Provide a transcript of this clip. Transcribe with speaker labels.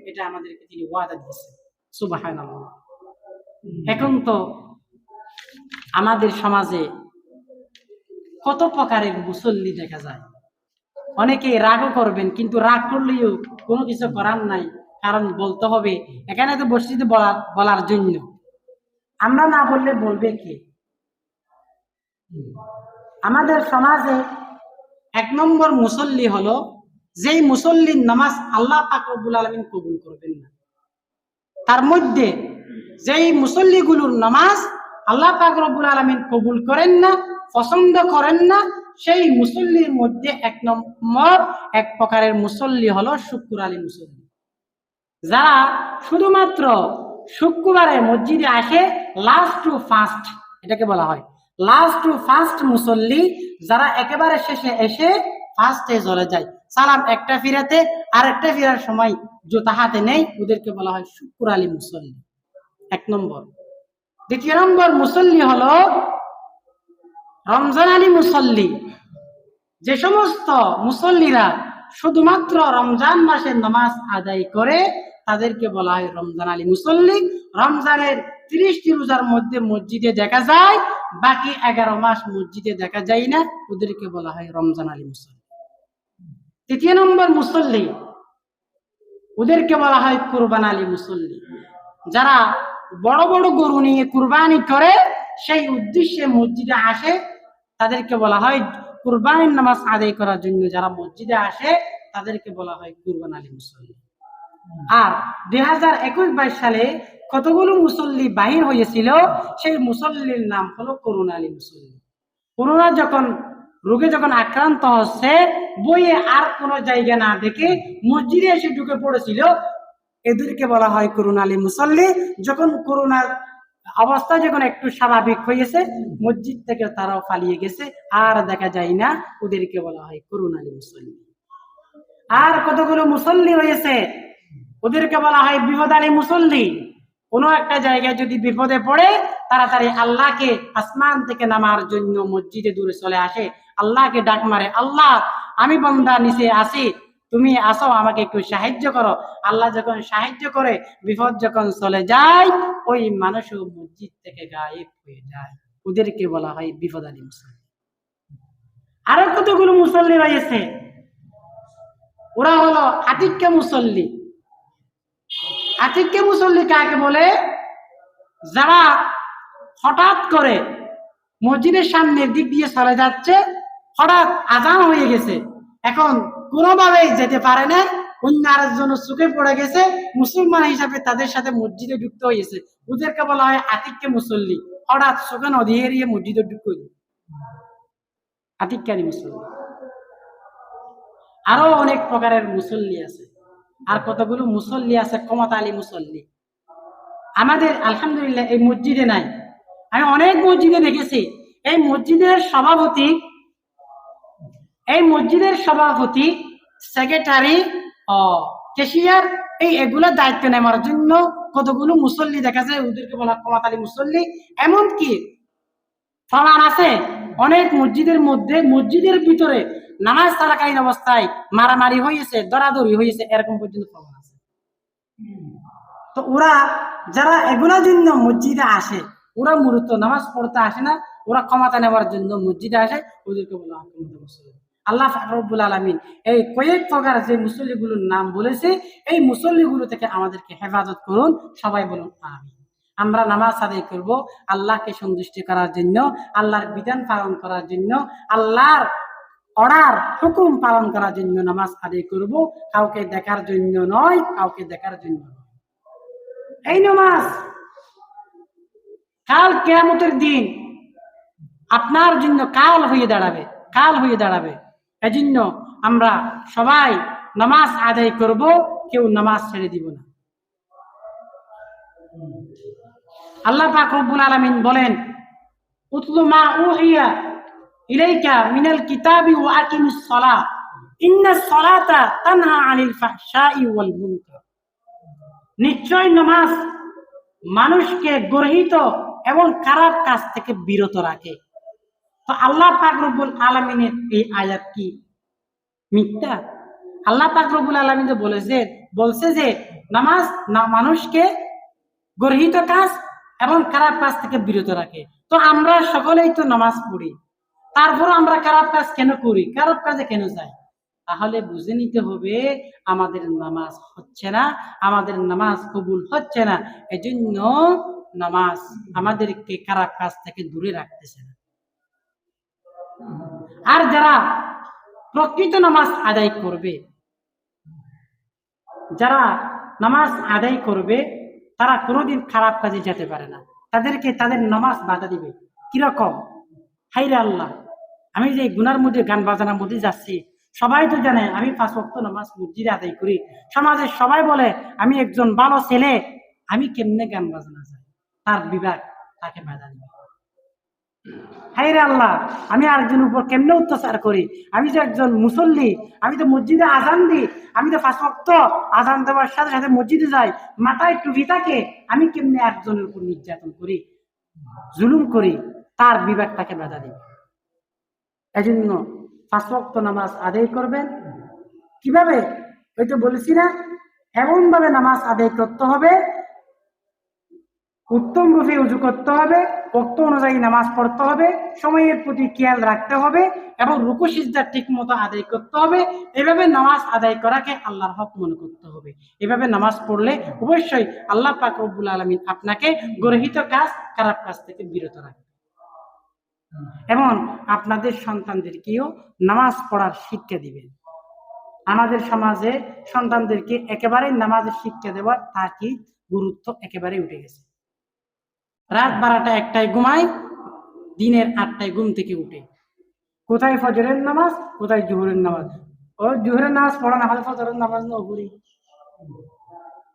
Speaker 1: এটা আমাদেরকে তিনি ওয়াদা দিয়েছেন। সুবহানাল্লাহ। এখন তো আমাদের সমাজে কত প্রকারের মুসল্লি দেখা যায়। অনেকে রাগও করবেন, কিন্তু রাগ করলেও কোনো কিছু করার নাই, কারণ বলতে হবে। এখানে তো মসজিদে বলার জন্য, আমরা না বললে বলবে কে? আমাদের সমাজে এক নম্বর মুসল্লি হলো যেই মুসল্লির নামাজ আল্লাহ পাক রব্বুল আলামিন কবুল করবেন না। তার মধ্যে যেই মুসল্লিগুলোর নামাজ আল্লাহ পাক রব্বুল আলামিন কবুল করেন না, পছন্দ করেন না, সেই মুসল্লির মধ্যে এক প্রকারের মুসল্লি হলো শুক্র আলী মুসল্লি। যারা শুধুমাত্র শুক্রবারে মসজিদে আসে লাস্ট টু ফার্স্ট, এটাকে বলা হয় লাস্ট টু ফার্স্ট মুসল্লি। যারা একেবারে শেষে এসে ফার্স্টে চলে যায়, সালাম একটা ফিরাতে আর একটা ফিরার সময় জুতা হাতে নেই, ওদেরকে বলা হয় শুক্র আলী মুসল্লি, এক নম্বর। দ্বিতীয় নম্বর মুসল্লি হলো রমজান আলী মুসল্লি। যে সমস্ত মুসল্লিরা শুধুমাত্র রমজান মাসের নামাজ আদায় করে তাদেরকে বলা হয় রমজান আলী মুসল্লি। রমজানের 30টি রোজার মধ্যে মসজিদে দেখা যায়, বাকি 11 মাস মসজিদে দেখা যায় না, ওদেরকে বলা হয় রমজান আলী মুসল্লি। তৃতীয় নম্বর মুসল্লি, ওদেরকে বলা হয় কুরবান আলী মুসল্লি। যারা বড় বড় গরু নিয়ে কুরবানি করে সেই উদ্দেশ্যে মসজিদে আসে, তাদেরকে বলা হয় কুরবানির নামাজ আদায় করার জন্য যারা মসজিদে আসে তাদেরকে বলা হয় কুরবান আলী মুসল্লি। আর 2021-22 সালে কতগুলো মুসল্লি বাহির হয়েছিল, সেই মুসল্লির নাম হলো করুণা আলী মুসল্লি। করোনা রোগে যখন আক্রান্ত হচ্ছে, বইয়ে আর কোনো জায়গা না দেখে মসজিদে এসে ঢুকে পড়েছিল, এদেরকে বলা হয় করুণা আলী মুসল্লি। যখন করোনার অবস্থা যখন একটু স্বাভাবিক হয়েছে, মসজিদ থেকে তারাও পালিয়ে গেছে, আর দেখা যায় না, ওদেরকে বলা হয় করুণা আলী মুসল্লি। আর কতগুলো মুসল্লি হয়েছে, ওদেরকে বলা হয় বিপদ আলী মুসল্লি। কোনো একটা জায়গায় যদি বিপদে পড়ে তাড়াতাড়ি আল্লাহকে আসমান থেকে নামার জন্য মসজিদে দূরে চলে আসে, আল্লাহকে ডাক মারে, আল্লাহ আমি বান্দা নিচে আছি, তুমি আসো, আমাকে একটু সাহায্য করো। আল্লাহ যখন সাহায্য করে, বিপদ যখন চলে যায়, ওই মানুষও মসজিদ থেকে গায়েব হয়ে যায়, ওদেরকে বলা হয় বিপদ আলী মুসল্লি। আরো কতগুলো মুসল্লি রয়েছে, ওরা হলো আতিক্য মুসল্লি। আতিক্য মুসল্লি কাকে বলে? যারা হঠাৎ করে মসজিদের সামনের দিক দিয়ে চলে যাচ্ছে, হঠাৎ আজান হয়ে গেছে, এখন কোনোভাবেই যেতে পারে না, অন্য আরেকজন চোখে পড়ে গেছে, মুসলমান হিসাবে তাদের সাথে মসজিদে যুক্ত হয়েছে, ওদেরকে বলা হয় আতিক্য মুসল্লি। হঠাৎ চোখে নদী এড়িয়ে মসজিদে ঢুকে আতিক্যারি মুসল্লি। আরো অনেক প্রকারের মুসল্লি আছে। আর কতগুলো মুসল্লি আছে ক্ষমতা আলী মুসল্লি। আমাদের আলহামদুলিল্লাহ এই মসজিদে নাই, আমি অনেক মসজিদে দেখেছি এই মসজিদের সভাপতি, সেক্রেটারি, ক্যাশিয়ার, এগুলোর দায়িত্ব নেওয়ার জন্য কতগুলো মুসল্লি দেখা যায়, ওদেরকে বলা ক্ষমতা আলী মুসল্লি। এমনকি প্রমাণ আছে অনেক মসজিদের ভিতরে নামাজ চলাকালীন অবস্থায় মারামারি হয়েছে, দরাদরি হয়েছে, এরকম পর্যন্ত প্রমাণ আছে। তো ওরা যারা এগুলোর জন্য মসজিদে আসে, ওরা মূলত নামাজ পড়তে আসে না, ওরা ক্ষমতা নেওয়ার জন্য মসজিদে আসে, ওদেরকে বলা হয় ক্ষমতা মুসল্লি। আল্লাহ রব্বুল আলামিন এই কয়েক প্রকার যে মুসল্লিগুলোর নাম বলেছে, এই মুসল্লিগুলো থেকে আমাদেরকে হেফাজত করুন। সবাই বলুন আমিন। আমরা নামাজ আদায় করব আল্লাহকে সন্তুষ্টি করার জন্য, আল্লাহর বিধান পালন করার জন্য, আল্লাহর অর্ডার হুকুম পালন করার জন্য নামাজ আদায় করব, কাউকে দেখার জন্য নয়, কাউকে দেখার জন্য নয়। এই নামাজ কাল কিয়ামতের দিন আপনার জন্য কাল হয়ে দাঁড়াবে। এজন্য আমরা সবাই নামাজ আদায় করব, কেউ নামাজ ছেড়ে দিব না। আল্লাহ পাক রব্বুল আলামিন বলেন, উতলু মা উহিয়া ইলাইকা মিনাল কিতাবি ওয়া আকিমিস সালাহ ইন্নাস সালাতা তানহা আনিল ফাহশাই ওয়াল মুনকার। নিশ্চয় নামাজ মানুষকে গর্হিত এবং খারাপ কাজ থেকে বিরত রাখে। তো আল্লাহ পাক রব্বুল আলামিনের এই আয়াত কি মিথ্যা? আল্লাহ পাক রব্বুল আলামিন বলছে যে নামাজ মানুষকে গর্হিত কাজ এবং খারাপ কাজ থেকে বিরত রাখে। তো আমরা সকলেই তো নামাজ পড়ি, তারপর আমরা খারাপ কাজ কেন করি, খারাপ কাজে কেন যাই? তাহলে বুঝে নিতে হবে আমাদের নামাজ হচ্ছে না, আমাদের নামাজ কবুল হচ্ছে না, এজন্য নামাজ আমাদেরকে খারাপ কাজ থেকে দূরে রাখতেছে না। আর যারা প্রকৃত নামাজ আদায় করবে, যারা নামাজ আদায় করবে, তারা কোনোদিন খারাপ কাজে যেতে পারে না। তাদেরকে তাদের নামাজ বাধা দিবে। কিরকম? হাইরে আল্লাহ, আমি যে গুনার মধ্যে গান বাজানোর মধ্যে যাচ্ছি, সবাই তো জানে আমি 5 ওয়াক্ত নামাজ মসজিদে আদায় করি, সমাজের সবাই বলে আমি একজন ভালো ছেলে, আমি কেমনে গান বাজানা যাই? তার বিবেক তাকে বাধা দিবে। হাইরে আল্লাহ, আমি আরেকজনের উপর কেমনে অত্যাচার করি, আমি যে একজন মুসল্লি, আমি তো মসজিদে আজান দিই, আমি তো 5 ওয়াক্ত আজান দেওয়ার সাথে সাথে মসজিদে যাই, মাথায় টুপি থাকে, আমি কেমনে একজনের উপর নির্যাতন করি, জুলুম করি? তার বিবেক তাকে বাধা দিবে। এজন্য 5 ওয়াক্ত নামাজ আদায় করবেন। কিভাবে? ওই তো বলেছি না, এমন ভাবে নামাজ আদায় করতে হবে, উত্তম রূপে উজু করতে হবে, ওক্ত অনুযায়ী নামাজ পড়তে হবে, সময়ের প্রতি খেয়াল রাখতে হবে এবং রুকু সিজদা ঠিক মতো আদায় করতে হবে। এভাবে নামাজ আদায় করাকে আল্লাহর হক মনে করতে হবে। এভাবে নামাজ পড়লে অবশ্যই আল্লাহ পাক রব্বুল আলামিন আপনাকে গর্হিত কাজ, খারাপ কাজ থেকে বিরত রাখবে। এবং আপনাদের সন্তানদেরকেও নামাজ পড়ার শিক্ষা দিবেন। আমাদের সমাজে সন্তানদেরকে একেবারে নামাজের শিক্ষা দেওয়ার তাকিদ, গুরুত্ব একেবারে উঠে গেছে। রাত 12টা 1টায় ঘুমায়, দিনের 8টায় ঘুম থেকে উঠে, কোথায় ফজরের নামাজ, কোথায় জোহরের নামাজ। ও জোহরের নামাজ পড়া না হলে ফজরের নামাজ না পড়ি।